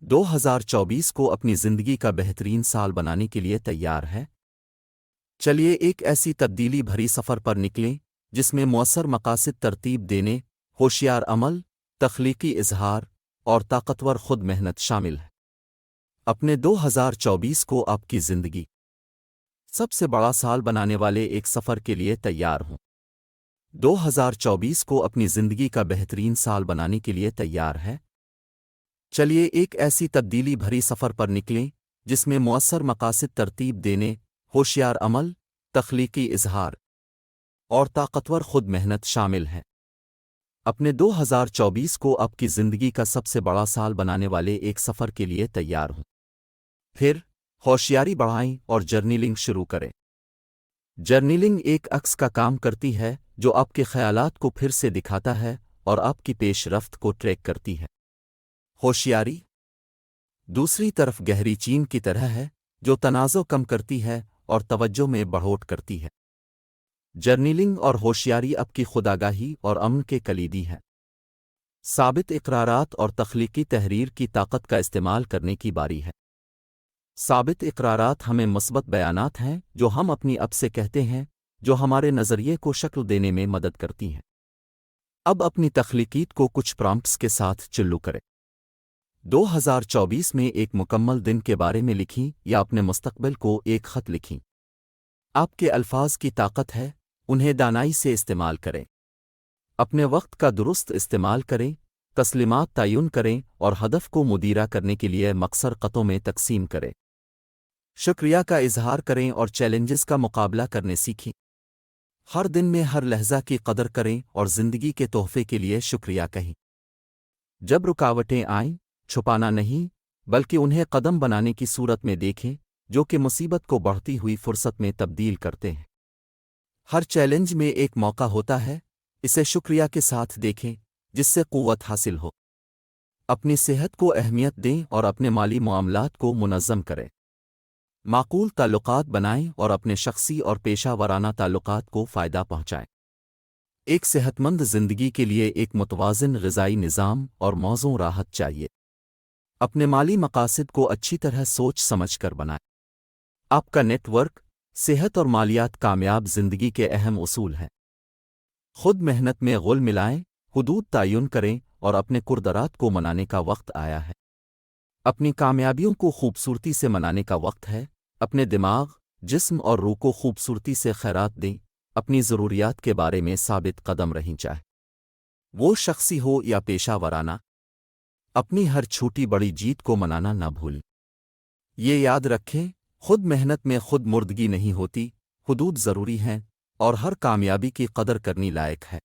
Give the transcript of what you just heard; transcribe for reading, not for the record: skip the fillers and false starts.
2024 کو اپنی زندگی کا بہترین سال بنانے کے لیے تیار ہے؟ چلیے ایک ایسی تبدیلی بھری سفر پر نکلیں جس میں مؤثر مقاصد ترتیب دینے، ہوشیار عمل، تخلیقی اظہار اور طاقتور خود محنت شامل ہے۔ اپنے 2024 کو آپ کی زندگی سب سے بڑا سال بنانے والے ایک سفر کے لیے تیار ہوں۔ 2024 کو اپنی زندگی کا بہترین سال بنانے کے لیے تیار ہے؟ چلیے ایک ایسی تبدیلی بھری سفر پر نکلیں جس میں مؤثر مقاصد ترتیب دینے، ہوشیار عمل، تخلیقی اظہار اور طاقتور خود محنت شامل ہیں۔ اپنے 2024 کو آپ کی زندگی کا سب سے بڑا سال بنانے والے ایک سفر کے لیے تیار ہوں۔ پھر ہوشیاری بڑھائیں اور جرنیلنگ شروع کریں۔ جرنیلنگ ایک عکس کا کام کرتی ہے جو آپ کے خیالات کو پھر سے دکھاتا ہے اور آپ کی پیش رفت کو ٹریک کرتی ہے۔ ہوشیاری دوسری طرف گہری چین کی طرح ہے جو تنازع کم کرتی ہے اور توجہ میں بڑھوت کرتی ہے۔ جرنیلنگ اور ہوشیاری آپ کی خودآگاہی اور امن کے کلیدی ہے۔ ثابت اقرارات اور تخلیقی تحریر کی طاقت کا استعمال کرنے کی باری ہے۔ ثابت اقرارات ہمیں مثبت بیانات ہیں جو ہم اپنی اب سے کہتے ہیں، جو ہمارے نظریے کو شکل دینے میں مدد کرتی ہیں۔ اب اپنی تخلیقیت کو کچھ پرامپٹس کے ساتھ چلو کریں۔ 2024 میں ایک مکمل دن کے بارے میں لکھیں یا اپنے مستقبل کو ایک خط لکھیں۔ آپ کے الفاظ کی طاقت ہے، انہیں دانائی سے استعمال کریں۔ اپنے وقت کا درست استعمال کریں، تسلیمات تعین کریں اور ہدف کو مدیرہ کرنے کے لیے مقصر قطعوں میں تقسیم کریں۔ شکریہ کا اظہار کریں اور چیلنجز کا مقابلہ کرنے سیکھیں۔ ہر دن میں ہر لحظہ کی قدر کریں اور زندگی کے تحفے کے لیے شکریہ کہیں۔ جب رکاوٹیں آئیں، چھپانا نہیں بلکہ انہیں قدم بنانے کی صورت میں دیکھیں جو کہ مصیبت کو بڑھتی ہوئی فرصت میں تبدیل کرتے ہیں۔ ہر چیلنج میں ایک موقع ہوتا ہے، اسے شکریہ کے ساتھ دیکھیں جس سے قوت حاصل ہو۔ اپنی صحت کو اہمیت دیں اور اپنے مالی معاملات کو منظم کریں۔ معقول تعلقات بنائیں اور اپنے شخصی اور پیشہ ورانہ تعلقات کو فائدہ پہنچائیں۔ ایک صحت مند زندگی کے لیے ایک متوازن غذائی نظام اور موزوں راحت چاہیے۔ اپنے مالی مقاصد کو اچھی طرح سوچ سمجھ کر بنائیں۔ آپ کا نیٹ ورک، صحت اور مالیات کامیاب زندگی کے اہم اصول ہیں۔ خود محنت میں غل ملائیں، حدود تعین کریں اور اپنے قدرات کو منانے کا وقت آیا ہے۔ اپنی کامیابیوں کو خوبصورتی سے منانے کا وقت ہے۔ اپنے دماغ، جسم اور روح کو خوبصورتی سے خیرات دیں۔ اپنی ضروریات کے بارے میں ثابت قدم رہیں، چاہے وہ شخصی ہو یا پیشہ ورانہ۔ اپنی ہر چھوٹی بڑی جیت کو منانا نہ بھولیں۔ یہ یاد رکھیں، خود محنت میں خود مردگی نہیں ہوتی، حدود ضروری ہیں اور ہر کامیابی کی قدر کرنی لائق ہے۔